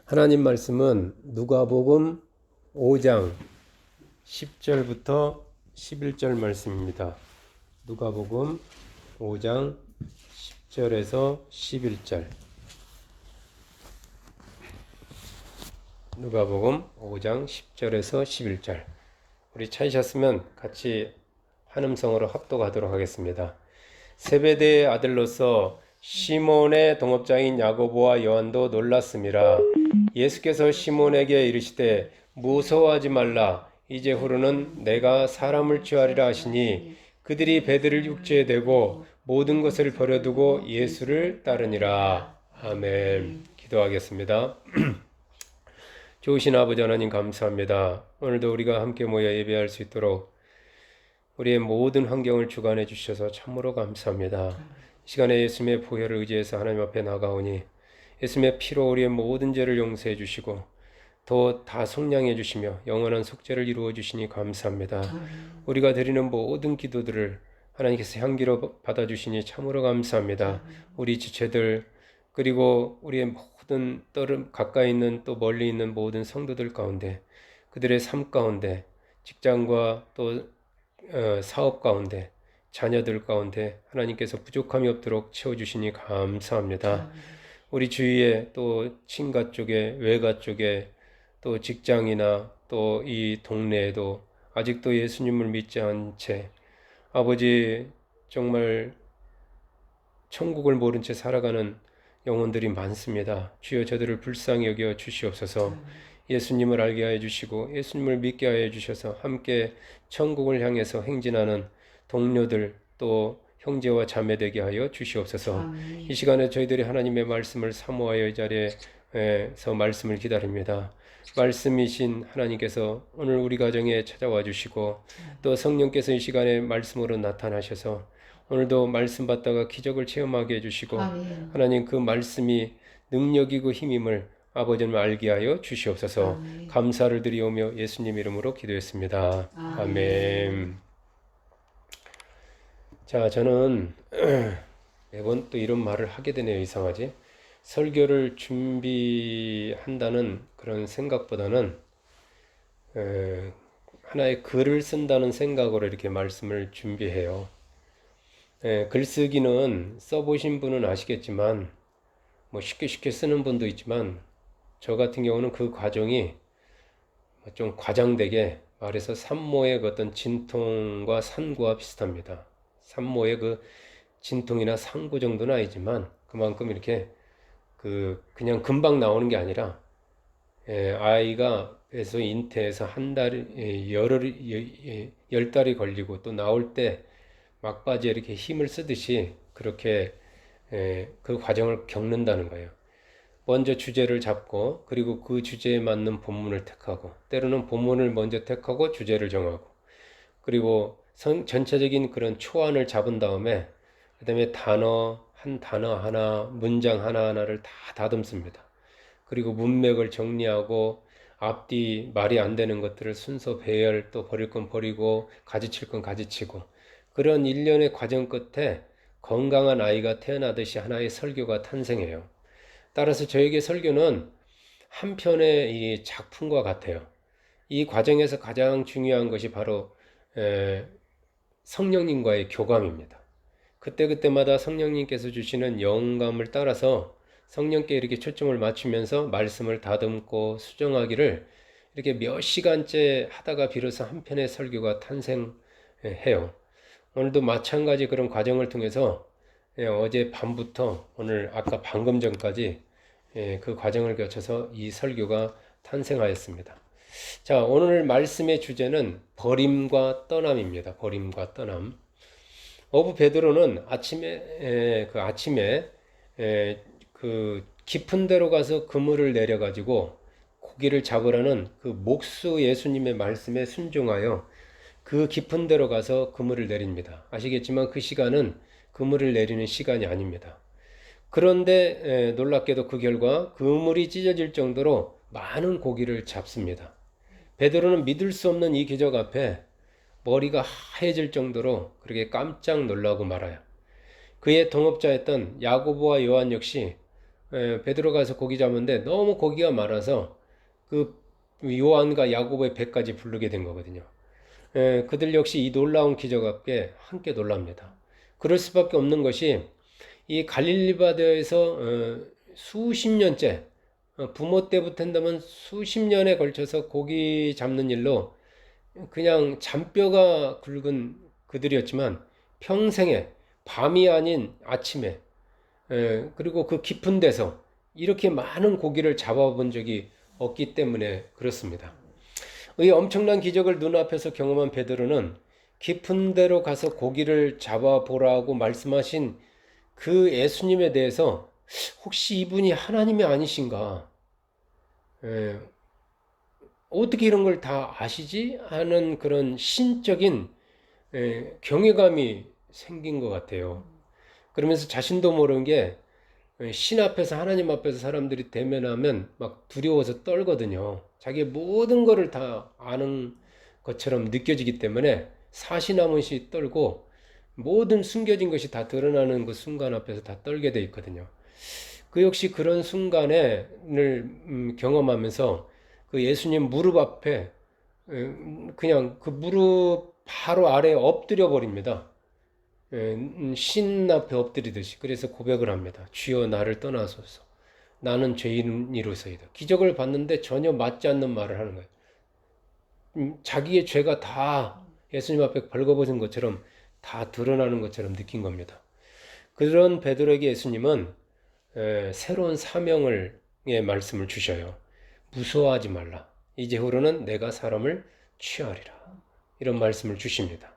하나님 말씀은 누가복음 5장 10절부터 11절 말씀입니다. 누가복음 5장 10절에서 11절. 누가복음 5장 10절에서 11절. 우리 찾으셨으면 같이 한음성으로 합독하도록 하겠습니다. 세베대의 아들로서 시몬의 동업자인 야고보와 요한도 놀랐음이라. 예수께서 시몬에게 이르시되 무서워하지 말라. 이제후로는 내가 사람을 취하리라 하시니 그들이 배들을 육지에 대고 모든 것을 버려두고 예수를 따르니라. 아멘. 기도하겠습니다. 좋으신 아버지 하나님 감사합니다. 오늘도 우리가 함께 모여 예배할 수 있도록 우리의 모든 환경을 주관해 주셔서 참으로 감사합니다. 이 시간에 예수님의 보혈을 의지해서 하나님 앞에 나가오니 예수님의 피로 우리의 모든 죄를 용서해 주시고 더 다 속량해 주시며 영원한 속죄를 이루어 주시니 감사합니다. 우리가 드리는 모든 기도들을 하나님께서 향기로 받아주시니 참으로 감사합니다. 우리 지체들 그리고 우리의 모든 가까이 있는 또 멀리 있는 모든 성도들 가운데 그들의 삶 가운데 직장과 또 사업 가운데 자녀들 가운데 하나님께서 부족함이 없도록 채워주시니 감사합니다. 우리 주위에 또 친가 쪽에 외가 쪽에 또 직장이나 또 이 동네에도 아직도 예수님을 믿지 않은 채 아버지 정말 천국을 모른 채 살아가는 영혼들이 많습니다. 주여 저들을 불쌍히 여겨 주시옵소서. 예수님을 알게 하여 주시고 예수님을 믿게 하여 주셔서 함께 천국을 향해서 행진하는 동료들 또 형제와 자매 되게 하여 주시옵소서. 이 시간에 저희들이 하나님의 말씀을 사모하여 이 자리에서 말씀을 기다립니다. 말씀이신 하나님께서 오늘 우리 가정에 찾아와 주시고 또 성령께서 이 시간에 말씀으로 나타나셔서 오늘도 말씀 받다가 기적을 체험하게 해주시고 하나님 그 말씀이 능력이고 힘임을 아버지는 알게 하여 주시옵소서. 감사를 드리오며 예수님 이름으로 기도했습니다. 아멘. 자, 저는 매번 또 이런 말을 하게 되네요. 이상하지? 설교를 준비한다는 그런 생각보다는 하나의 글을 쓴다는 생각으로 이렇게 말씀을 준비해요. 글쓰기는 써보신 분은 아시겠지만 뭐 쉽게 쓰는 분도 있지만 저 같은 경우는 그 과정이 좀 과장되게 말해서 산모의 어떤 진통과 산구와 비슷합니다. 산모의 그 진통이나 산구 정도는 아니지만 그만큼 이렇게 그냥 금방 나오는 게 아니라 아이가 배에서 잉태해서 한 달, 열 달이 걸리고 또 나올 때 막바지에 이렇게 힘을 쓰듯이 그렇게 그 과정을 겪는다는 거예요. 먼저 주제를 잡고 그리고 그 주제에 맞는 본문을 택하고 때로는 본문을 먼저 택하고 주제를 정하고 그리고 전체적인 그런 초안을 잡은 다음에 그다음에 단어 하나 문장 하나하나를 다 다듬습니다. 그리고 문맥을 정리하고 앞뒤 말이 안 되는 것들을 순서 배열 또 버릴 건 버리고 가지칠 건 가지치고 그런 일련의 과정 끝에 건강한 아이가 태어나듯이 하나의 설교가 탄생해요. 따라서 저에게 설교는 한 편의 이 작품과 같아요. 이 과정에서 가장 중요한 것이 바로 성령님과의 교감입니다. 그때그때마다 성령님께서 주시는 영감을 따라서 성령께 이렇게 초점을 맞추면서 말씀을 다듬고 수정하기를 이렇게 몇 시간째 하다가 비로소 한 편의 설교가 탄생해요. 오늘도 마찬가지 그런 과정을 통해서 어제 밤부터 오늘 아까 방금 전까지 그 과정을 거쳐서 이 설교가 탄생하였습니다. 자, 오늘 말씀의 주제는 버림과 떠남입니다. 버림과 떠남. 어부 베드로는 아침에 그 깊은 데로 가서 그물을 내려 가지고 고기를 잡으라는 그 목수 예수님의 말씀에 순종하여 그 깊은 데로 가서 그물을 내립니다. 아시겠지만 그 시간은 그물을 내리는 시간이 아닙니다. 그런데 놀랍게도 그 결과 그물이 찢어질 정도로 많은 고기를 잡습니다. 베드로는 믿을 수 없는 이 기적 앞에 머리가 하얘질 정도로 그렇게 깜짝 놀라고 말아요. 그의 동업자였던 야고보와 요한 역시 베드로 가서 고기 잡는데 너무 고기가 많아서 그 요한과 야고보의 배까지 부르게 된 거거든요. 그들 역시 이 놀라운 기적 앞에 함께 놀랍니다. 그럴 수밖에 없는 것이 이 갈릴리 바다에서 수십 년째 부모 때부터 한다면 수십 년에 걸쳐서 고기 잡는 일로 그냥 잔뼈가 굵은 그들이었지만 평생에 밤이 아닌 아침에 그리고 그 깊은 데서 이렇게 많은 고기를 잡아본 적이 없기 때문에 그렇습니다. 이 엄청난 기적을 눈앞에서 경험한 베드로는 깊은 데로 가서 고기를 잡아보라고 말씀하신 그 예수님에 대해서 혹시 이분이 하나님이 아니신가? 예, 어떻게 이런 걸 다 아시지? 하는 그런 신적인 경외감이 생긴 것 같아요. 그러면서 자신도 모르는 게 신 앞에서 하나님 앞에서 사람들이 대면하면 막 두려워서 떨거든요. 자기의 모든 거를 다 아는 것처럼 느껴지기 때문에 사시나무시 떨고 모든 숨겨진 것이 다 드러나는 그 순간 앞에서 다 떨게 돼 있거든요. 그 역시 그런 순간을 경험하면서 그 예수님 무릎 앞에 그냥 그 무릎 바로 아래에 엎드려 버립니다. 신 앞에 엎드리듯이. 그래서 고백을 합니다. 주여 나를 떠나소서. 나는 죄인이로서이다. 기적을 봤는데 전혀 맞지 않는 말을 하는 거예요. 자기의 죄가 다 예수님 앞에 벌거벗은 것처럼 다 드러나는 것처럼 느낀 겁니다. 그런 베드로에게 예수님은 새로운 사명을 의 말씀을 주셔요. 무서워하지 말라. 이제후로는 내가 사람을 취하리라. 이런 말씀을 주십니다.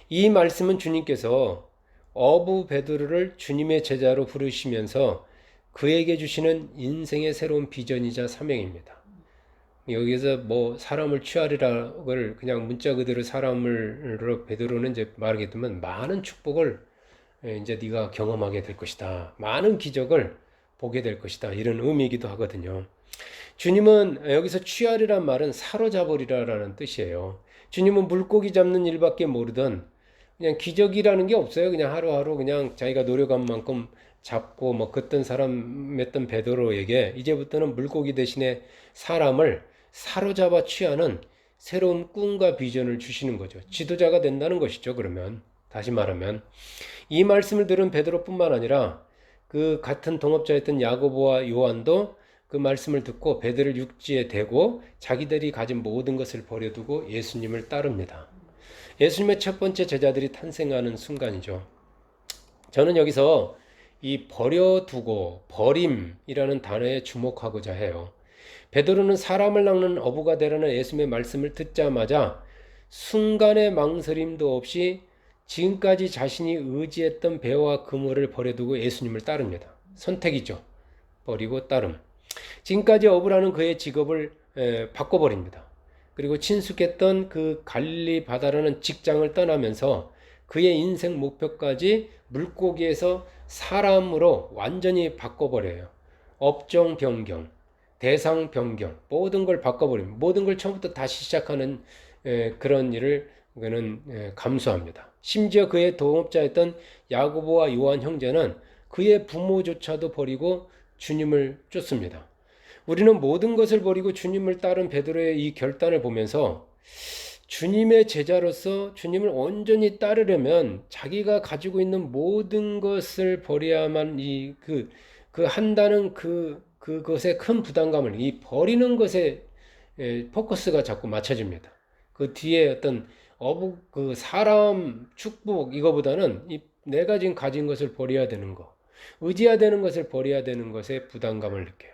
이 말씀은 주님께서 어부 베드로를 주님의 제자로 부르시면서 그에게 주시는 인생의 새로운 비전이자 사명입니다. 여기서 뭐 사람을 취하리라를 그냥 문자 그대로 사람을 베드로는 이제 말하게 되면 많은 축복을 이제 네가 경험하게 될 것이다. 많은 기적을 보게 될 것이다. 이런 의미이기도 하거든요. 주님은 여기서 취하리란 말은 사로잡으리라라는 뜻이에요. 주님은 물고기 잡는 일밖에 모르던 그냥 기적이라는 게 없어요. 그냥 하루하루 그냥 자기가 노력한 만큼 잡고 뭐 걷던 사람이었던 베드로에게 이제부터는 물고기 대신에 사람을 사로잡아 취하는 새로운 꿈과 비전을 주시는 거죠. 지도자가 된다는 것이죠. 그러면 다시 말하면 이 말씀을 들은 베드로뿐만 아니라 그 같은 동업자였던 야고보와 요한도 그 말씀을 듣고 베드로를 육지에 대고 자기들이 가진 모든 것을 버려두고 예수님을 따릅니다. 예수님의 첫 번째 제자들이 탄생하는 순간이죠. 저는 여기서 이 버려두고 버림이라는 단어에 주목하고자 해요. 베드로는 사람을 낚는 어부가 되라는 예수님의 말씀을 듣자마자 순간의 망설임도 없이 지금까지 자신이 의지했던 배와 그물을 버려두고 예수님을 따릅니다. 선택이죠. 버리고 따름. 지금까지 어부라는 그의 직업을 바꿔버립니다. 그리고 친숙했던 그 갈릴리 바다라는 직장을 떠나면서 그의 인생 목표까지 물고기에서 사람으로 완전히 바꿔버려요. 업종 변경, 대상 변경, 모든 걸 바꿔버립니다. 모든 걸 처음부터 다시 시작하는 그런 일을 그는 감수합니다. 심지어 그의 동업자였던 야고보와 요한 형제는 그의 부모조차도 버리고 주님을 쫓습니다. 우리는 모든 것을 버리고 주님을 따른 베드로의 이 결단을 보면서 주님의 제자로서 주님을 온전히 따르려면 자기가 가지고 있는 모든 것을 버려야만 그 한다는 그것에 큰 부담감을 이 버리는 것에 포커스가 자꾸 맞춰집니다. 그 뒤에 어떤 그 사람 축복 이거보다는 내가 지금 가진 것을 버려야 되는 거, 의지해야 되는 것을 버려야 되는 것에 부담감을 느껴요.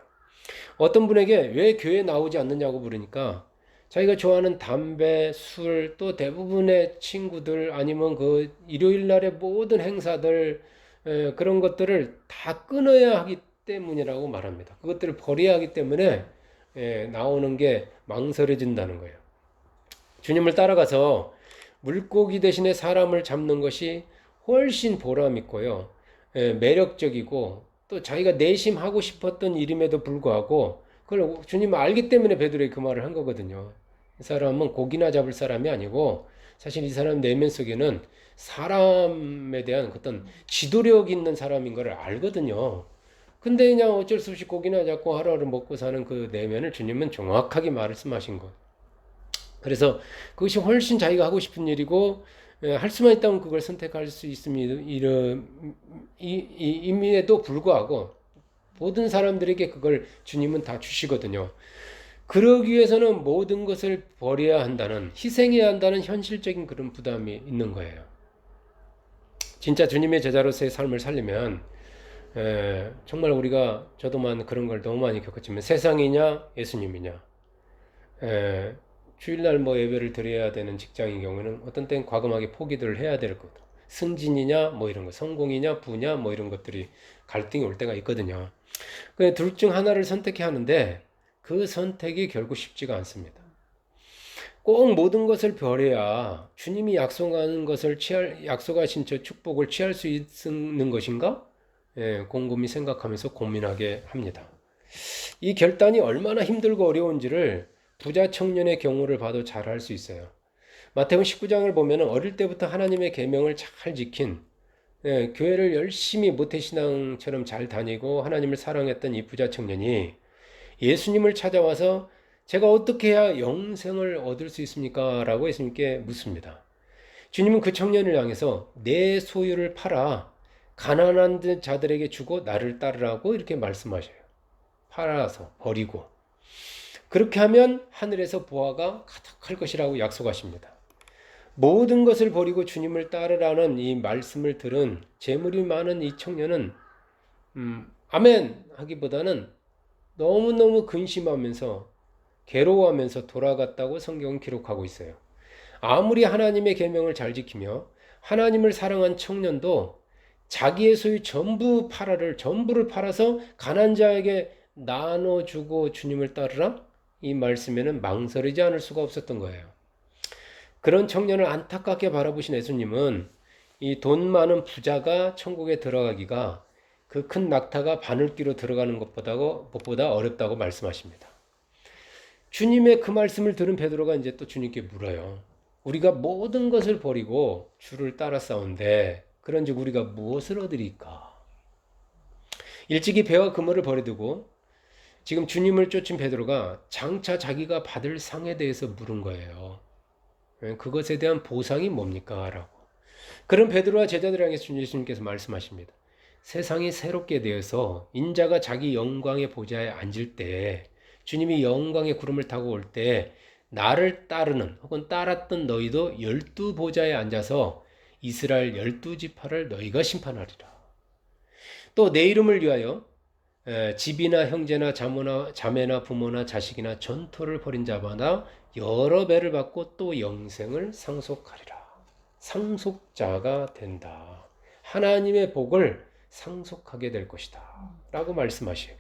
어떤 분에게 왜 교회에 나오지 않느냐고 물으니까 자기가 좋아하는 담배, 술, 또 대부분의 친구들 아니면 그 일요일 날의 모든 행사들 그런 것들을 다 끊어야 하기 때문이라고 말합니다. 그것들을 버려야 하기 때문에 나오는 게 망설여진다는 거예요. 주님을 따라가서 물고기 대신에 사람을 잡는 것이 훨씬 보람 있고요. 매력적이고 또 자기가 내심하고 싶었던 일임에도 불구하고 그걸 주님 알기 때문에 베드로의 그 말을 한 거거든요. 이 사람은 고기나 잡을 사람이 아니고 사실 이 사람 내면 속에는 사람에 대한 어떤 지도력 있는 사람인 걸 알거든요. 근데 그냥 어쩔 수 없이 고기나 잡고 하루하루 먹고 사는 그 내면을 주님은 정확하게 말씀하신 것. 그래서 그것이 훨씬 자기가 하고 싶은 일이고 할 수만 있다면 그걸 선택할 수 있습니다. 임에도 불구하고 모든 사람들에게 그걸 주님은 다 주시거든요. 그러기 위해서는 모든 것을 버려야 한다는, 희생해야 한다는 현실적인 그런 부담이 있는 거예요. 진짜 주님의 제자로서의 삶을 살려면 정말 우리가 저도만 그런 걸 너무 많이 겪었지만 세상이냐 예수님이냐, 주일날 뭐 예배를 드려야 되는 직장인 경우는 어떤 땐 과감하게 포기를 해야 될 것, 승진이냐 뭐 이런 거, 성공이냐 부냐 뭐 이런 것들이 갈등이 올 때가 있거든요. 둘 중 하나를 선택해야 하는데 그 선택이 결국 쉽지가 않습니다. 꼭 모든 것을 버려야 주님이 약속하는 것을 약속하신 저 축복을 취할 수 있는 것인가? 곰곰이 생각하면서 고민하게 합니다. 이 결단이 얼마나 힘들고 어려운지를 부자 청년의 경우를 봐도 잘 알 수 있어요. 마태복음 19장을 보면 어릴 때부터 하나님의 계명을 잘 지킨, 교회를 열심히 모태신앙처럼 잘 다니고 하나님을 사랑했던 이 부자 청년이 예수님을 찾아와서 제가 어떻게 해야 영생을 얻을 수 있습니까? 라고 예수님께 묻습니다. 주님은 그 청년을 향해서 내 소유를 팔아 가난한 자들에게 주고 나를 따르라고 이렇게 말씀하셔요. 팔아서 버리고. 그렇게 하면 하늘에서 보화가 가득할 것이라고 약속하십니다. 모든 것을 버리고 주님을 따르라는 이 말씀을 들은 재물이 많은 이 청년은 아멘 하기보다는 너무너무 근심하면서 괴로워하면서 돌아갔다고 성경은 기록하고 있어요. 아무리 하나님의 계명을 잘 지키며 하나님을 사랑한 청년도 자기의 소유 전부를 팔아서 가난한 자에게 나눠주고 주님을 따르라? 이 말씀에는 망설이지 않을 수가 없었던 거예요. 그런 청년을 안타깝게 바라보신 예수님은 이 돈 많은 부자가 천국에 들어가기가 그 큰 낙타가 바늘귀로 들어가는 것보다 어렵다고 말씀하십니다. 주님의 그 말씀을 들은 베드로가 이제 또 주님께 물어요. 우리가 모든 것을 버리고 주를 따라 싸운데 그런즉 우리가 무엇을 얻으리까? 일찍이 배와 그물을 버려두고 지금 주님을 쫓은 베드로가 장차 자기가 받을 상에 대해서 물은 거예요. 그것에 대한 보상이 뭡니까? 라고. 그런 베드로와 제자들 향해 예수님께서 말씀하십니다. 세상이 새롭게 되어서 인자가 자기 영광의 보좌에 앉을 때 주님이 영광의 구름을 타고 올 때 나를 따르는 혹은 따랐던 너희도 12보좌에 앉아서 이스라엘 12지파를 너희가 심판하리라. 또 내 이름을 위하여 집이나 형제나 자매나 부모나 자식이나 전토를 벌인 자마다 여러 배를 받고 또 영생을 상속하리라. 상속자가 된다. 하나님의 복을 상속하게 될 것이다. 라고 말씀하시요.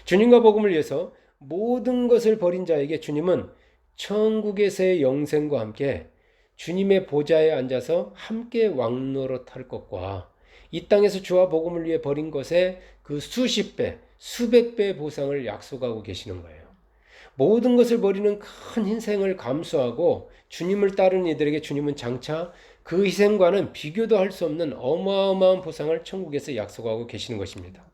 주님과 복음을 위해서 모든 것을 버린 자에게 주님은 천국에서의 영생과 함께 주님의 보좌에 앉아서 함께 왕노릇할 것과 이 땅에서 주와 복음을 위해 버린 것에 그 수십 배, 수백 배의 보상을 약속하고 계시는 거예요. 모든 것을 버리는 큰 희생을 감수하고 주님을 따르는 이들에게 주님은 장차 그 희생과는 비교도 할 수 없는 어마어마한 보상을 천국에서 약속하고 계시는 것입니다.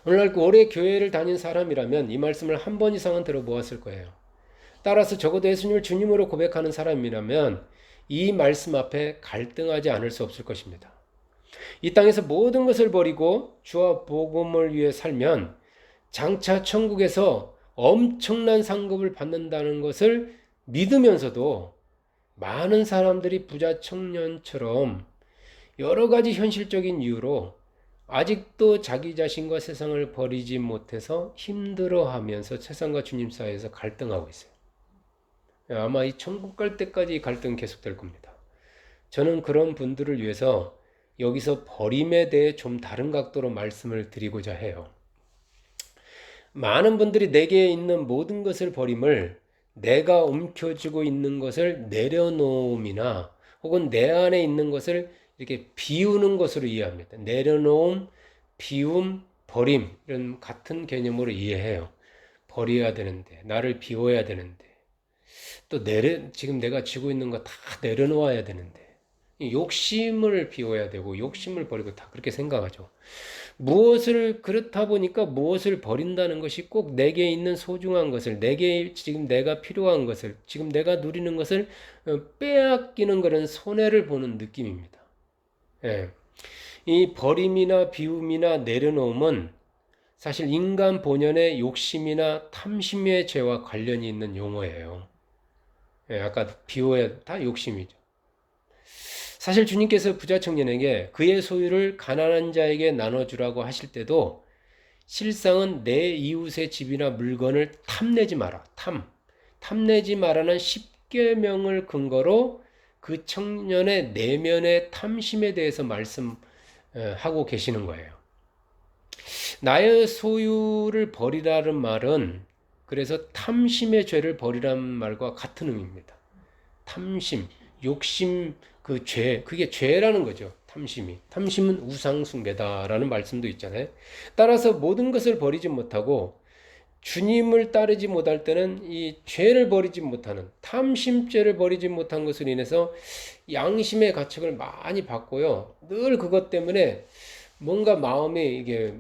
오늘날 오래 교회를 다닌 사람이라면 이 말씀을 한 번 이상은 들어보았을 거예요. 따라서 적어도 예수님을 주님으로 고백하는 사람이라면 이 말씀 앞에 갈등하지 않을 수 없을 것입니다. 이 땅에서 모든 것을 버리고 주와 복음을 위해 살면 장차 천국에서 엄청난 상급을 받는다는 것을 믿으면서도 많은 사람들이 부자 청년처럼 여러 가지 현실적인 이유로 아직도 자기 자신과 세상을 버리지 못해서 힘들어하면서 세상과 주님 사이에서 갈등하고 있어요. 아마 이 천국 갈 때까지 이 갈등은 계속될 겁니다. 저는 그런 분들을 위해서 여기서 버림에 대해 좀 다른 각도로 말씀을 드리고자 해요. 많은 분들이 내게 있는 모든 것을 버림을 내가 움켜쥐고 있는 것을 내려놓음이나 혹은 내 안에 있는 것을 이렇게 비우는 것으로 이해합니다. 내려놓음, 비움, 버림 이런 같은 개념으로 이해해요. 버려야 되는데, 나를 비워야 되는데, 또 지금 내가 쥐고 있는 거 다 내려놓아야 되는데, 욕심을 비워야 되고 욕심을 버리고 다 그렇게 생각하죠. 무엇을 그렇다 보니까 무엇을 버린다는 것이 꼭 내게 있는 소중한 것을 내게 지금 내가 필요한 것을 지금 내가 누리는 것을 빼앗기는 그런 손해를 보는 느낌입니다. 예. 이 버림이나 비움이나 내려놓음은 사실 인간 본연의 욕심이나 탐심의 죄와 관련이 있는 용어예요. 예, 아까 비유에 다 욕심이죠. 사실 주님께서 부자 청년에게 그의 소유를 가난한 자에게 나눠주라고 하실 때도 실상은 내 이웃의 집이나 물건을 탐내지 마라. 탐내지 마라는 십계명을 근거로 그 청년의 내면의 탐심에 대해서 말씀하고 계시는 거예요. 나의 소유를 버리라는 말은 그래서 탐심의 죄를 버리라는 말과 같은 의미입니다. 탐심, 욕심, 그 죄, 그게 죄라는 거죠. 탐심이. 탐심은 우상숭배다라는 말씀도 있잖아요. 따라서 모든 것을 버리지 못하고 주님을 따르지 못할 때는 이 죄를 버리지 못하는 탐심죄를 버리지 못한 것으로 인해서 양심의 가책을 많이 받고요. 늘 그것 때문에 뭔가 마음에 이게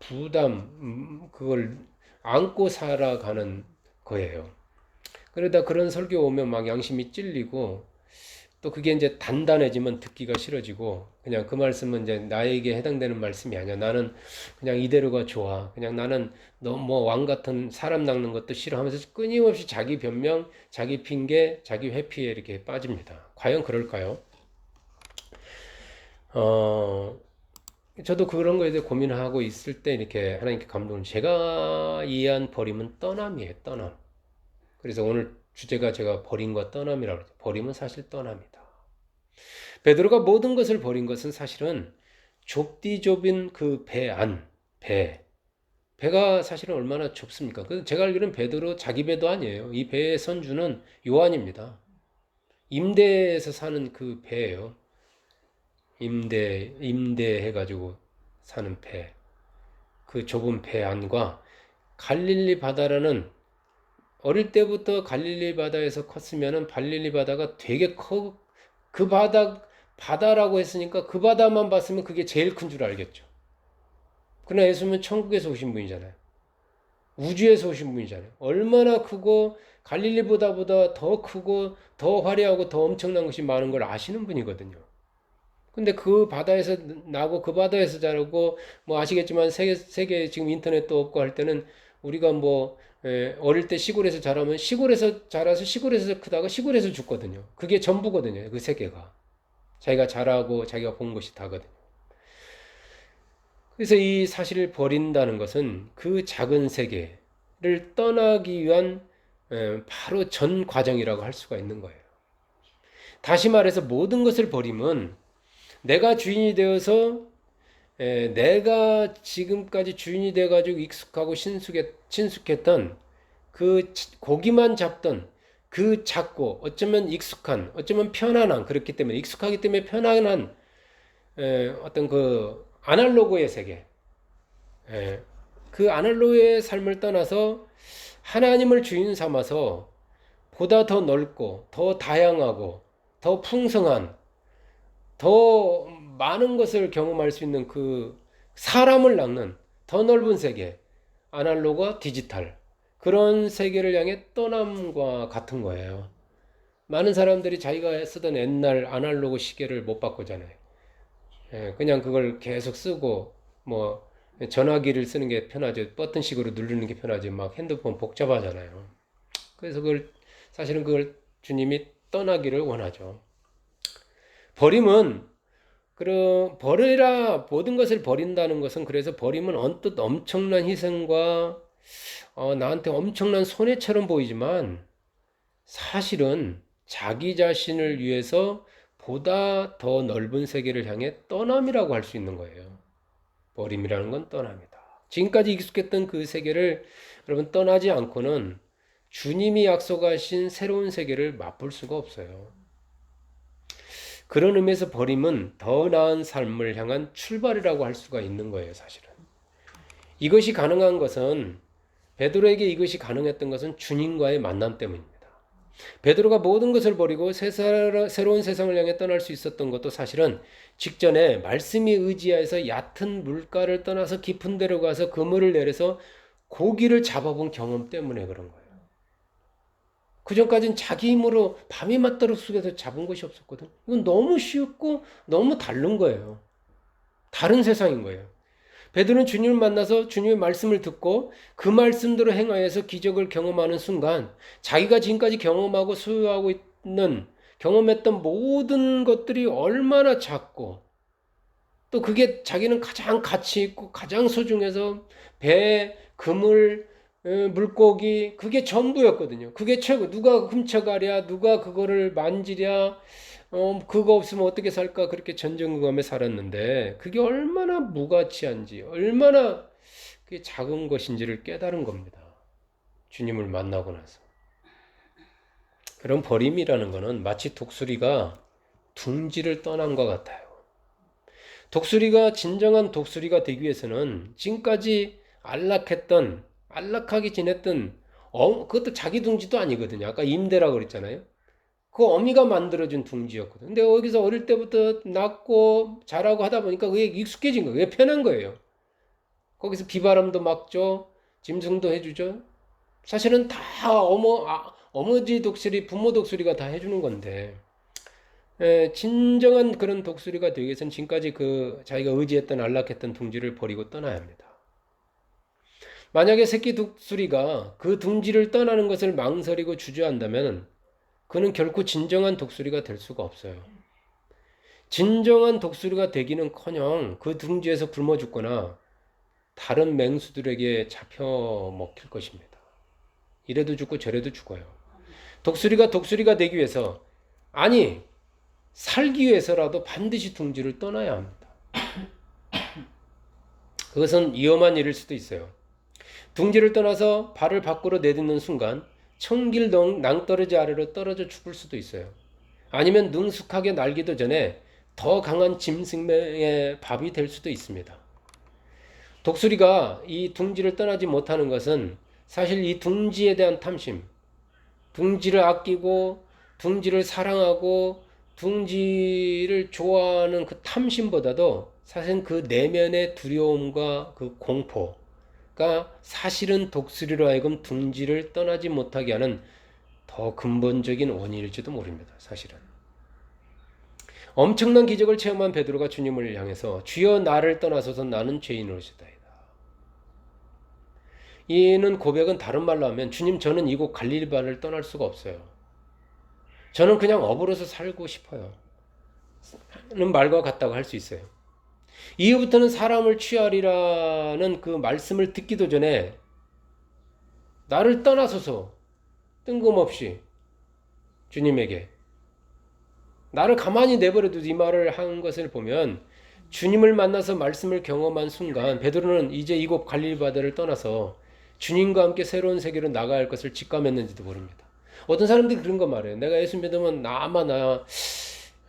부담, 그걸 안고 살아가는 거예요. 그러다 그런 설교 오면 막 양심이 찔리고 또 그게 이제 단단해지면 듣기가 싫어지고 그냥 그 말씀은 이제 나에게 해당되는 말씀이 아니야. 나는 그냥 이대로가 좋아. 그냥 나는 너무 뭐 왕 같은 사람 낚는 것도 싫어하면서 끊임없이 자기 변명, 자기 핑계, 자기 회피에 이렇게 빠집니다. 과연 그럴까요? 저도 그런 거에 대해 고민을 하고 있을 때 이렇게 하나님께 감동을 제가 이해한 버림은 떠남이에요. 떠남. 그래서 오늘 주제가 제가 버림과 떠남이라고 그러죠. 버림은 사실 떠남이다. 베드로가 모든 것을 버린 것은 사실은 좁디 좁은 그 배가 사실은 얼마나 좁습니까? 그 제가 알기로는 베드로 자기 배도 아니에요. 이 배의 선주는 요한입니다. 임대에서 사는 그 배예요. 임대해가지고 사는 배. 그 좁은 배 안과 갈릴리 바다라는 어릴 때부터 갈릴리 바다에서 컸으면은 갈릴리 바다가 되게 그 바다라고 했으니까 그 바다만 봤으면 그게 제일 큰 줄 알겠죠. 그러나 예수님은 천국에서 오신 분이잖아요. 우주에서 오신 분이잖아요. 얼마나 크고 갈릴리보다 더 크고 더 화려하고 더 엄청난 것이 많은 걸 아시는 분이거든요. 근데 그 바다에서 나고 그 바다에서 자라고 뭐 아시겠지만 세계 지금 인터넷도 없고 할 때는 우리가 뭐 어릴 때 시골에서 자라면 시골에서 자라서 시골에서 크다가 시골에서 죽거든요. 그게 전부거든요. 그 세계가. 자기가 자라고 자기가 본 것이 다거든요. 그래서 이 사실을 버린다는 것은 그 작은 세계를 떠나기 위한 바로 전 과정이라고 할 수가 있는 거예요. 다시 말해서 모든 것을 버리면 내가 주인이 되어서 내가 지금까지 주인이 돼가지고 익숙하고 친숙했던 그 고기만 잡던 그 작고 어쩌면 익숙한 어쩌면 편안한 그렇기 때문에 익숙하기 때문에 편안한 어떤 그 아날로그의 세계 그 아날로그의 삶을 떠나서 하나님을 주인 삼아서 보다 더 넓고 더 다양하고 더 풍성한 더 많은 것을 경험할 수 있는 그 사람을 낳는 더 넓은 세계, 아날로그와 디지털, 그런 세계를 향해 떠남과 같은 거예요. 많은 사람들이 자기가 쓰던 옛날 아날로그 시계를 못 바꾸잖아요. 그냥 그걸 계속 쓰고, 뭐, 전화기를 쓰는 게 편하죠. 버튼식으로 누르는 게 편하지. 막 핸드폰 복잡하잖아요. 그래서 사실은 그걸 주님이 떠나기를 원하죠. 버림은 버리라 모든 것을 버린다는 것은 그래서 버림은 언뜻 엄청난 희생과 나한테 엄청난 손해처럼 보이지만 사실은 자기 자신을 위해서 보다 더 넓은 세계를 향해 떠남이라고 할 수 있는 거예요. 버림이라는 건 떠남이다. 지금까지 익숙했던 그 세계를 여러분 떠나지 않고는 주님이 약속하신 새로운 세계를 맛볼 수가 없어요. 그런 의미에서 버림은 더 나은 삶을 향한 출발이라고 할 수가 있는 거예요, 사실은. 이것이 가능한 것은 베드로에게 이것이 가능했던 것은 주님과의 만남 때문입니다. 베드로가 모든 것을 버리고 새로운 세상을 향해 떠날 수 있었던 것도 사실은 직전에 말씀이 의지하여서 얕은 물가를 떠나서 깊은 데로 가서 그물을 내려서 고기를 잡아본 경험 때문에 그런 거예요. 그전까지는 자기 힘으로 밤이 맞도록 속에서 잡은 것이 없었거든. 이건 너무 쉬웠고 너무 다른 거예요. 다른 세상인 거예요. 베드로는 주님을 만나서 주님의 말씀을 듣고 그 말씀대로 행하여서 기적을 경험하는 순간 자기가 지금까지 경험하고 소유하고 있는 경험했던 모든 것들이 얼마나 작고 또 그게 자기는 가장 가치 있고 가장 소중해서 배, 그물, 물고기 그게 전부였거든요. 그게 최고. 누가 훔쳐가랴, 누가 그거를 만지랴, 그거 없으면 어떻게 살까 그렇게 전전긍긍에 살았는데 그게 얼마나 무가치한지 얼마나 그게 작은 것인지를 깨달은 겁니다. 주님을 만나고 나서. 그런 버림이라는 것은 마치 독수리가 둥지를 떠난 것 같아요. 독수리가 진정한 독수리가 되기 위해서는 지금까지 안락하게 지냈던 그것도 자기 둥지도 아니거든요. 아까 임대라고 그랬잖아요. 그 어미가 만들어준 둥지였거든. 근데 여기서 어릴 때부터 낳고 자라고 하다 보니까 그게 익숙해진 거예요. 그게 편한 거예요. 거기서 비바람도 막죠. 짐승도 해주죠. 사실은 다 어머지 독수리, 부모 독수리가 다 해주는 건데, 진정한 그런 독수리가 되기 위해서는 지금까지 자기가 의지했던 안락했던 둥지를 버리고 떠나야 합니다. 만약에 새끼 독수리가 그 둥지를 떠나는 것을 망설이고 주저한다면 그는 결코 진정한 독수리가 될 수가 없어요. 진정한 독수리가 되기는커녕 그 둥지에서 굶어 죽거나 다른 맹수들에게 잡혀 먹힐 것입니다. 이래도 죽고 저래도 죽어요. 독수리가 독수리가 되기 위해서 아니 살기 위해서라도 반드시 둥지를 떠나야 합니다. 그것은 위험한 일일 수도 있어요. 둥지를 떠나서 발을 밖으로 내딛는 순간 청길 낭떠러지 아래로 떨어져 죽을 수도 있어요. 아니면 능숙하게 날기도 전에 더 강한 짐승의 밥이 될 수도 있습니다. 독수리가 이 둥지를 떠나지 못하는 것은 사실 이 둥지에 대한 탐심, 둥지를 아끼고 둥지를 사랑하고 둥지를 좋아하는 그 탐심보다도 사실 그 내면의 두려움과 그 공포가 사실은 독수리로 하여금 둥지를 떠나지 못하게 하는 더 근본적인 원인일지도 모릅니다. 사실은. 엄청난 기적을 체험한 베드로가 주님을 향해서 주여 나를 떠나소서 나는 죄인으로서다이다. 이는 고백은 다른 말로 하면 주님 저는 이곳 갈릴리바를 떠날 수가 없어요. 저는 그냥 어부로서 살고 싶어요. 는 말과 같다고 할 수 있어요. 이후부터는 사람을 취하리라는 그 말씀을 듣기도 전에 나를 떠나소서 뜬금없이 주님에게 나를 가만히 내버려둬 이 말을 한 것을 보면 주님을 만나서 말씀을 경험한 순간 베드로는 이제 이곳 갈릴리 바다를 떠나서 주님과 함께 새로운 세계로 나가야 할 것을 직감했는지도 모릅니다. 어떤 사람들이 그런 거 말해요. 내가 예수 믿으면 아마 나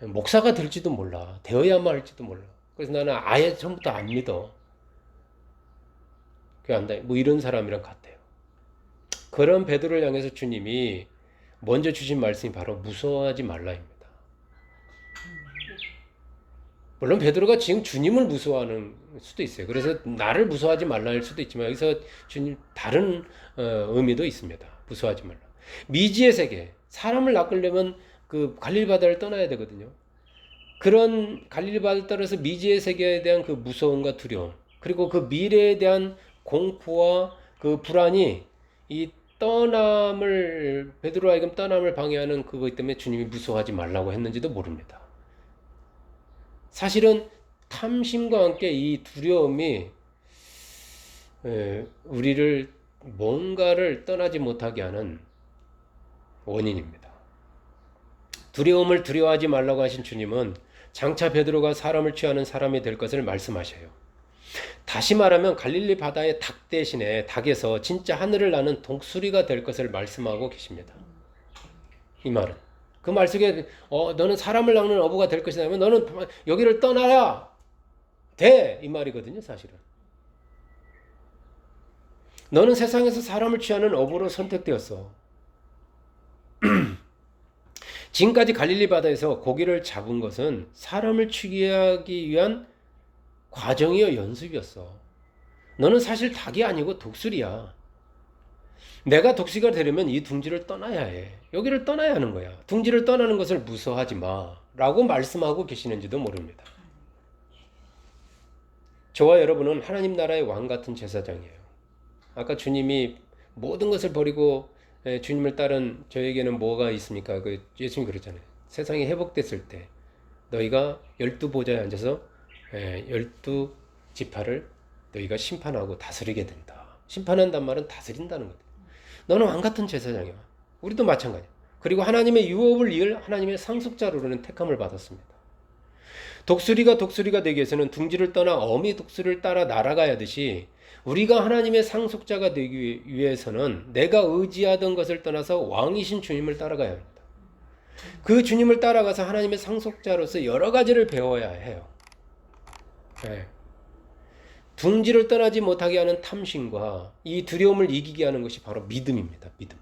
목사가 될지도 몰라. 되어야만 할지도 몰라. 그래서 나는 아예 처음부터 안 믿어. 그게 안 돼. 뭐 이런 사람이랑 같아요. 그런 베드로를 향해서 주님이 먼저 주신 말씀이 바로 무서워하지 말라입니다. 물론 베드로가 지금 주님을 무서워하는 수도 있어요. 그래서 나를 무서워하지 말라일 수도 있지만 여기서 주님 다른 의미도 있습니다. 무서워하지 말라. 미지의 세계, 사람을 낚으려면 그 갈릴리 바다를 떠나야 되거든요. 그런 갈릴리 바다를 떠나서 미지의 세계에 대한 그 무서움과 두려움, 그리고 그 미래에 대한 공포와 그 불안이 이 베드로 하여금 떠남을 방해하는 그것 때문에 주님이 무서워하지 말라고 했는지도 모릅니다. 사실은 탐심과 함께 이 두려움이 우리를 뭔가를 떠나지 못하게 하는 원인입니다. 두려움을 두려워하지 말라고 하신 주님은 장차 베드로가 사람을 취하는 사람이 될 것을 말씀하셔요. 다시 말하면 갈릴리 바다의 닭 대신에 닭에서 진짜 하늘을 나는 독수리가 될 것을 말씀하고 계십니다. 이 말은 그 말 속에 너는 사람을 낚는 어부가 될 것이다 하면 너는 여기를 떠나야 돼 이 말이거든요. 사실은 너는 세상에서 사람을 취하는 어부로 선택되었어. 지금까지 갈릴리 바다에서 고기를 잡은 것은 사람을 취하기 위한 과정이요, 연습이었어. 너는 사실 닭이 아니고 독수리야. 내가 독수리가 되려면 이 둥지를 떠나야 해. 여기를 떠나야 하는 거야. 둥지를 떠나는 것을 무서워하지 마. 라고 말씀하고 계시는지도 모릅니다. 저와 여러분은 하나님 나라의 왕 같은 제사장이에요. 아까 주님이 모든 것을 버리고 주님을 따른 저에게는 뭐가 있습니까? 예수님이 그랬잖아요. 세상이 회복됐을 때 너희가 12보좌에 앉아서 12지파를 너희가 심판하고 다스리게 된다. 심판한단 말은 다스린다는 거다. 너는 왕 같은 제사장이야. 우리도 마찬가지야. 그리고 하나님의 유업을 이을 하나님의 상속자로는 택함을 받았습니다. 독수리가 되기 위해서는 둥지를 떠나 어미 독수리를 따라 날아가야 하듯이 우리가 하나님의 상속자가 되기 위해서는 내가 의지하던 것을 떠나서 왕이신 주님을 따라가야 합니다. 그 주님을 따라가서 하나님의 상속자로서 여러 가지를 배워야 해요. 네. 둥지를 떠나지 못하게 하는 탐심과 이 두려움을 이기게 하는 것이 바로 믿음입니다. 믿음.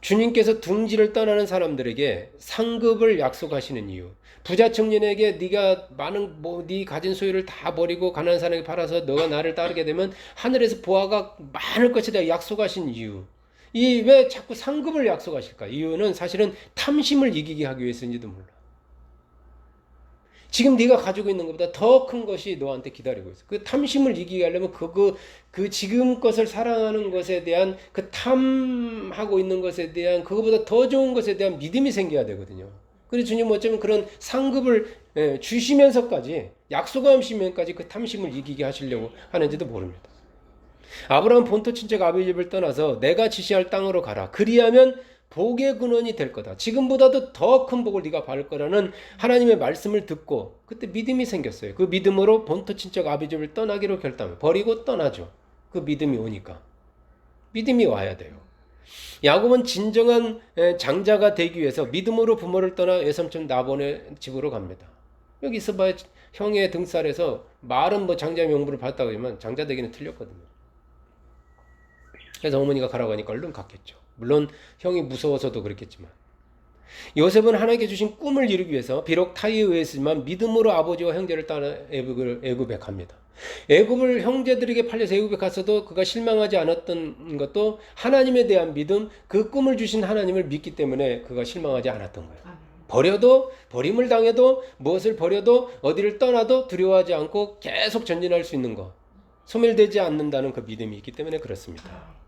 주님께서 둥지를 떠나는 사람들에게 상급을 약속하시는 이유, 부자 청년에게 네가 많은 네 가진 소유를 다 버리고 가난한 사람에게 팔아서 너가 나를 따르게 되면 하늘에서 보화가 많을 것이다 약속하신 이유. 이 왜 자꾸 상급을 약속하실까? 이유는 사실은 탐심을 이기게 하기 위해서인지도 몰라. 지금 네가 가지고 있는 것보다 더 큰 것이 너한테 기다리고 있어. 그 탐심을 이기게 하려면 그 지금 것을 사랑하는 것에 대한 그 탐하고 있는 것에 대한 그거보다 더 좋은 것에 대한 믿음이 생겨야 되거든요. 그래서 주님은 어쩌면 그런 상급을 주시면서까지 약속하시면까지 그 탐심을 이기게 하시려고 하는지도 모릅니다. 아브라함 본토 친척 아비 집을 떠나서 내가 지시할 땅으로 가라. 그리하면 복의 근원이 될 거다. 지금보다도 더 큰 복을 네가 받을 거라는 하나님의 말씀을 듣고 그때 믿음이 생겼어요. 그 믿음으로 본토 친척 아비 집을 떠나기로 결단해. 버리고 떠나죠. 그 믿음이 오니까. 믿음이 와야 돼요. 야곱은 진정한 장자가 되기 위해서 믿음으로 부모를 떠나 외삼촌 나본의 집으로 갑니다. 여기 있어봐야 형의 등살에서 말은 뭐 장자 명부를 받았다고 하지만 장자 되기는 틀렸거든요. 그래서 어머니가 가라고 하니까 얼른 갔겠죠. 물론 형이 무서워서도 그랬겠지만 요셉은 하나님께 주신 꿈을 이루기 위해서 비록 타의에 의했지만 믿음으로 아버지와 형제를 따라 애굽에 갑니다. 애굽을 형제들에게 팔려서 애굽에 갔어도 그가 실망하지 않았던 것도 하나님에 대한 믿음, 그 꿈을 주신 하나님을 믿기 때문에 그가 실망하지 않았던 거예요. 버림을 당해도 무엇을 버려도 어디를 떠나도 두려워하지 않고 계속 전진할 수 있는 것, 소멸되지 않는다는 그 믿음이 있기 때문에 그렇습니다.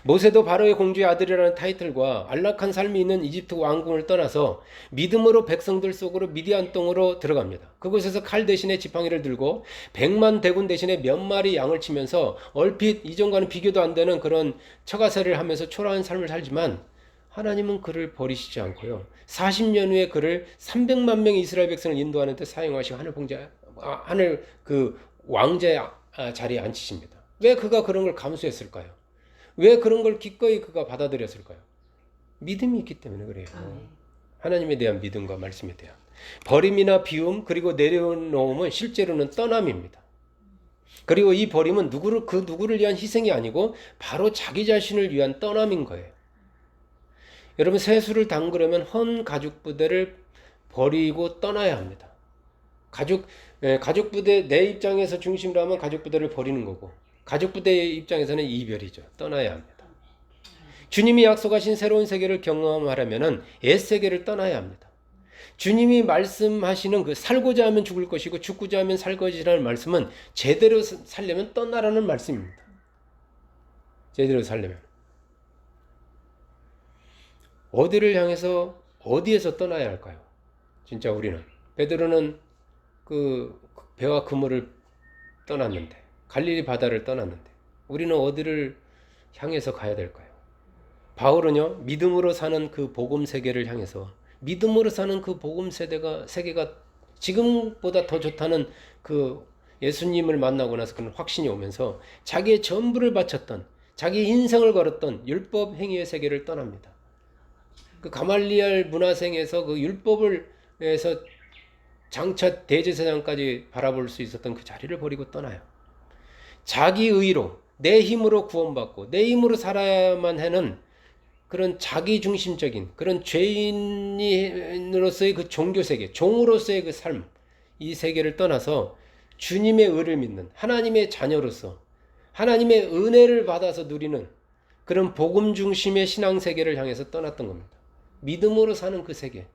모세도 바로의 공주의 아들이라는 타이틀과 안락한 삶이 있는 이집트 왕궁을 떠나서 믿음으로 백성들 속으로 미디안 땅으로 들어갑니다. 그곳에서 칼 대신에 지팡이를 들고 100만 대군 대신에 몇 마리 양을 치면서 얼핏 이전과는 비교도 안 되는 그런 처가살이를 하면서 초라한 삶을 살지만 하나님은 그를 버리시지 않고요. 40년 후에 그를 300만 명의 이스라엘 백성을 인도하는 데 사용하시고 하늘 그 왕자의 자리에 앉히십니다. 왜 그가 그런 걸 감수했을까요? 왜 그런 걸 기꺼이 그가 받아들였을까요? 믿음이 있기 때문에 그래요. 하나님에 대한 믿음과 말씀에 대한. 버림이나 비움 그리고 내려놓음은 실제로는 떠남입니다. 그리고 이 버림은 누구를 위한 희생이 아니고 바로 자기 자신을 위한 떠남인 거예요. 여러분 세수를 담그려면 헌 가죽 부대를 버리고 떠나야 합니다. 가죽 부대 내 입장에서 중심으로 하면 가죽 부대를 버리는 거고 가족 부대의 입장에서는 이별이죠. 떠나야 합니다. 주님이 약속하신 새로운 세계를 경험하려면 옛 세계를 떠나야 합니다. 주님이 말씀하시는 그 살고자 하면 죽을 것이고 죽고자 하면 살 것이라는 말씀은 제대로 살려면 떠나라는 말씀입니다. 제대로 살려면. 어디를 향해서 어디에서 떠나야 할까요? 진짜 우리는. 베드로는 그 배와 그물을 떠났는데 갈릴리 바다를 떠났는데 우리는 어디를 향해서 가야 될까요? 바울은요 믿음으로 사는 그 복음 세계를 향해서 믿음으로 사는 그 복음 세계가 지금보다 더 좋다는 그 예수님을 만나고 나서 그런 확신이 오면서 자기의 전부를 바쳤던 자기 인생을 걸었던 율법 행위의 세계를 떠납니다. 그 가말리엘 문화생에서 그 율법을 해서 장차 대제사장까지 바라볼 수 있었던 그 자리를 버리고 떠나요. 자기 의로 내 힘으로 구원받고 내 힘으로 살아야만 하는 그런 자기중심적인 그런 죄인으로서의 그 종교세계, 종으로서의 그 삶, 이 세계를 떠나서 주님의 의를 믿는 하나님의 자녀로서 하나님의 은혜를 받아서 누리는 그런 복음 중심의 신앙세계를 향해서 떠났던 겁니다. 믿음으로 사는 그 세계,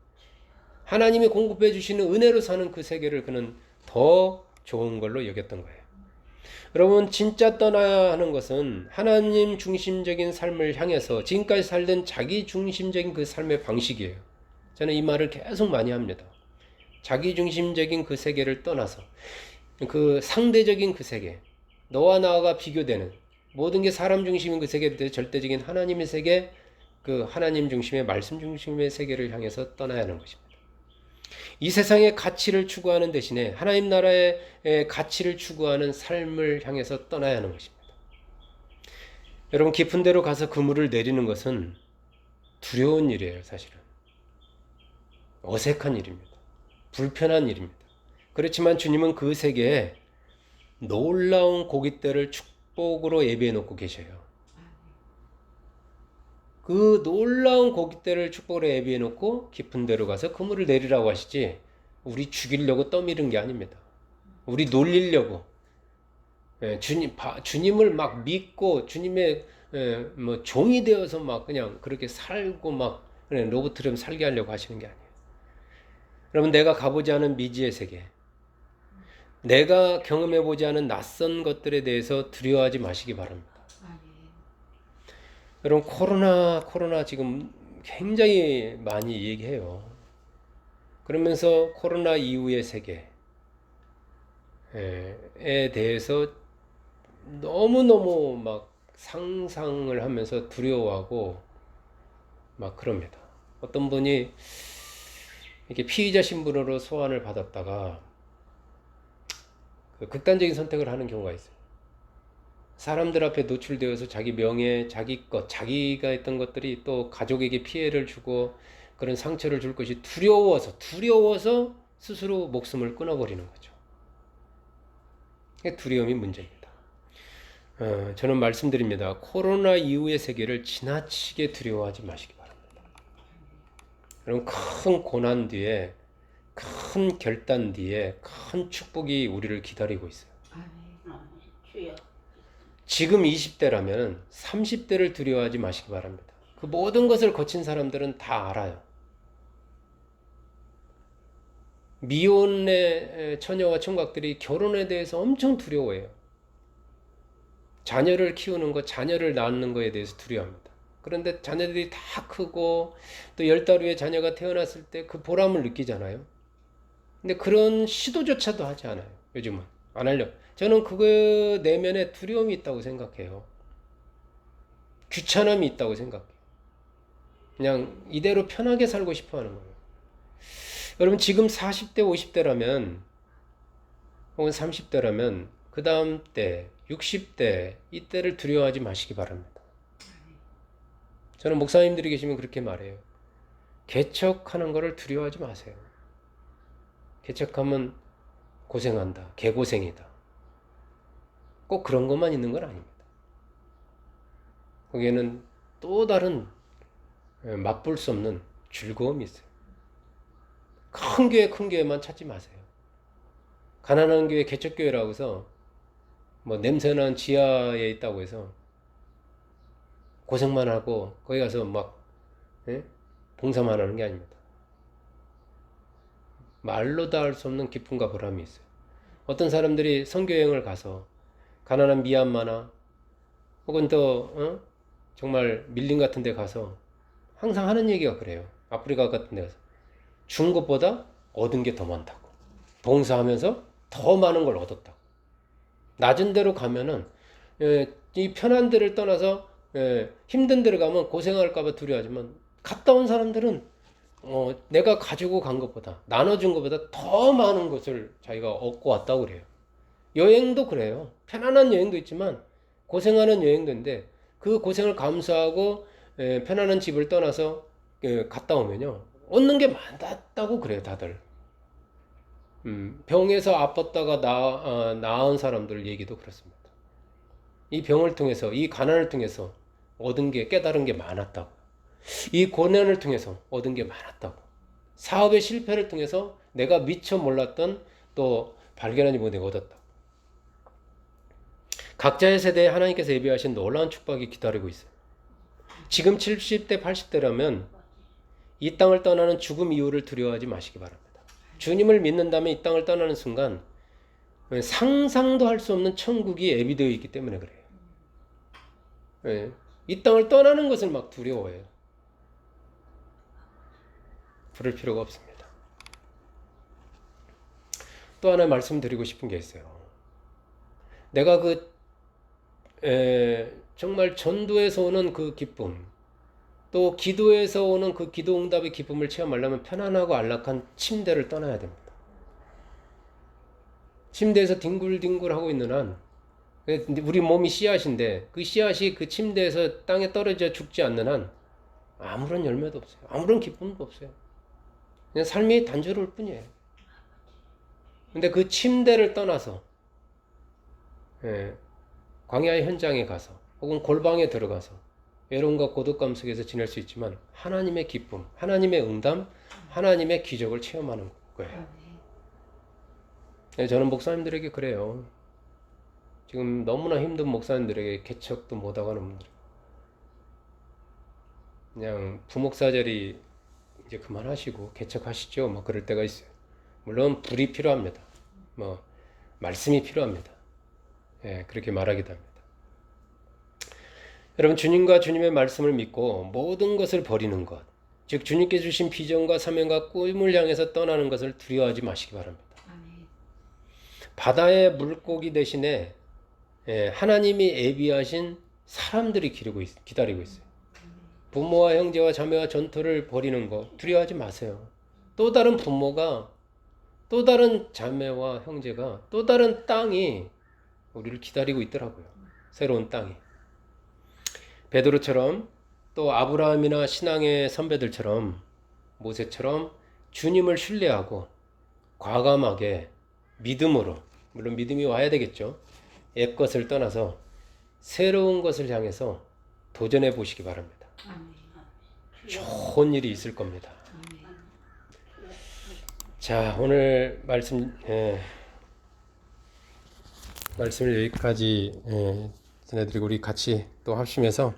하나님이 공급해 주시는 은혜로 사는 그 세계를 그는 더 좋은 걸로 여겼던 거예요. 여러분, 진짜 떠나야 하는 것은 하나님 중심적인 삶을 향해서 지금까지 살던 자기 중심적인 그 삶의 방식이에요. 저는 이 말을 계속 많이 합니다. 자기 중심적인 그 세계를 떠나서 그 상대적인 그 세계, 너와 나와 비교되는 모든 게 사람 중심인 그 세계에 대해 절대적인 하나님의 세계, 그 하나님 중심의 말씀 중심의 세계를 향해서 떠나야 하는 것입니다. 이 세상의 가치를 추구하는 대신에 하나님 나라의 가치를 추구하는 삶을 향해서 떠나야 하는 것입니다. 여러분, 깊은 데로 가서 그물을 내리는 것은 두려운 일이에요. 사실은 어색한 일입니다. 불편한 일입니다. 그렇지만 주님은 그 세계에 놀라운 고깃대를 축복으로 예비해 놓고 계셔요. 그 놀라운 고깃대를 축복으로 예비해 놓고 깊은 데로 가서 그물을 내리라고 하시지, 우리 죽이려고 떠미는 게 아닙니다. 우리 놀리려고, 주님을 막 믿고 주님의 뭐 종이 되어서 막 그냥 그렇게 살고 막 그냥 로봇처럼 살게 하려고 하시는 게 아니에요. 여러분, 내가 가보지 않은 미지의 세계, 내가 경험해보지 않은 낯선 것들에 대해서 두려워하지 마시기 바랍니다. 여러분, 코로나 지금 굉장히 많이 얘기해요. 그러면서 코로나 이후의 세계에 대해서 너무너무 막 상상을 하면서 두려워하고 막 그럽니다. 어떤 분이 이렇게 피의자 신분으로 소환을 받았다가 그 극단적인 선택을 하는 경우가 있어요. 사람들 앞에 노출되어서 자기 명예, 자기 것, 자기가 했던 것들이 또 가족에게 피해를 주고 그런 상처를 줄 것이 두려워서 스스로 목숨을 끊어버리는 거죠. 두려움이 문제입니다. 저는 말씀드립니다. 코로나 이후의 세계를 지나치게 두려워하지 마시기 바랍니다. 여러분, 큰 고난 뒤에, 큰 결단 뒤에 큰 축복이 우리를 기다리고 있어요. 지금 20대라면 30대를 두려워하지 마시기 바랍니다. 그 모든 것을 거친 사람들은 다 알아요. 미혼의 처녀와 총각들이 결혼에 대해서 엄청 두려워해요. 자녀를 키우는 것, 자녀를 낳는 것에 대해서 두려워합니다. 그런데 자녀들이 다 크고 또 10달 후에 자녀가 태어났을 때 그 보람을 느끼잖아요. 근데 그런 시도조차도 하지 않아요. 요즘은 안 하려. 저는 그거 내면에 두려움이 있다고 생각해요. 귀찮음이 있다고 생각해요. 그냥 이대로 편하게 살고 싶어 하는 거예요. 여러분, 지금 40대, 50대라면 혹은 30대라면 그 다음 때, 60대 이때를 두려워하지 마시기 바랍니다. 저는 목사님들이 계시면 그렇게 말해요. 개척하는 거를 두려워하지 마세요. 개척하면 고생한다, 개고생이다. 꼭 그런 것만 있는 건 아닙니다. 거기에는 또 다른 맛볼 수 없는 즐거움이 있어요. 큰 교회만 찾지 마세요. 가난한 교회 개척교회라고 해서 뭐 냄새나는 지하에 있다고 해서 고생만 하고 거기 가서 막 봉사만 하는 게 아닙니다. 말로 다 할 수 없는 기쁨과 보람이 있어요. 어떤 사람들이 선교여행을 가서 가난한 미얀마나 혹은 또 정말 밀림 같은 데 가서 항상 하는 얘기가 그래요. 아프리카 같은 데 가서 준 것보다 얻은 게 더 많다고. 봉사하면서 더 많은 걸 얻었다고. 낮은 데로 가면은 이 편한 데를 떠나서 힘든 데를 가면 고생할까 봐 두려워하지만 갔다 온 사람들은 내가 가지고 간 것보다 나눠준 것보다 더 많은 것을 자기가 얻고 왔다고 그래요. 여행도 그래요. 편안한 여행도 있지만 고생하는 여행도 있는데 그 고생을 감수하고 편안한 집을 떠나서 갔다 오면요, 얻는 게 많았다고 그래요, 다들. 병에서 아팠다가 나은 사람들 얘기도 그렇습니다. 이 병을 통해서, 이 가난을 통해서 얻은 게, 깨달은 게 많았다고. 이 고난을 통해서 얻은 게 많았다고. 사업의 실패를 통해서 내가 미처 몰랐던 또 발견하지 못한 걸 얻었다. 각자의 세대에 하나님께서 예비하신 놀라운 축복이 기다리고 있어요. 지금 70대, 80대라면 이 땅을 떠나는 죽음 이후를 두려워하지 마시기 바랍니다. 주님을 믿는다면 이 땅을 떠나는 순간 상상도 할 수 없는 천국이 예비되어 있기 때문에 그래요. 예, 이 땅을 떠나는 것을 막 두려워해요. 그럴 필요가 없습니다. 또 하나 말씀드리고 싶은 게 있어요. 내가 정말 전도에서 오는 그 기쁨, 또 기도에서 오는 그 기도 응답의 기쁨을 체험하려면 편안하고 안락한 침대를 떠나야 됩니다. 침대에서 뒹굴뒹굴하고 있는 한, 우리 몸이 씨앗인데 그 씨앗이 그 침대에서 땅에 떨어져 죽지 않는 한 아무런 열매도 없어요. 아무런 기쁨도 없어요. 그냥 삶이 단조로울 뿐이에요. 근데 그 침대를 떠나서 광야의 현장에 가서 혹은 골방에 들어가서 외로움과 고독감 속에서 지낼 수 있지만 하나님의 기쁨, 하나님의 응답, 하나님의 기적을 체험하는 거예요. 저는 목사님들에게 그래요. 지금 너무나 힘든 목사님들에게 개척도 못하고 하는 분들, 그냥 부목사 자리 이제 그만하시고 개척하시죠. 뭐 그럴 때가 있어요. 물론 불이 필요합니다. 뭐 말씀이 필요합니다. 그렇게 말하기도 합니다. 여러분, 주님과 주님의 말씀을 믿고 모든 것을 버리는 것, 즉 주님께 주신 비전과 사명과 꿈을 향해서 떠나는 것을 두려워하지 마시기 바랍니다. 바다의 물고기 대신에 하나님이 예비하신 사람들이 기다리고 있어요. 부모와 형제와 자매와 전투를 벌이는 거 두려워하지 마세요. 또 다른 부모가, 또 다른 자매와 형제가, 또 다른 땅이 우리를 기다리고 있더라고요. 새로운 땅이. 베드로처럼, 또 아브라함이나 신앙의 선배들처럼, 모세처럼 주님을 신뢰하고 과감하게 믿음으로, 물론 믿음이 와야 되겠죠. 옛것을 떠나서 새로운 것을 향해서 도전해 보시기 바랍니다. 좋은 일이 있을 겁니다. 자, 오늘 말씀을 여기까지 전해드리고 우리 같이 또 합심해서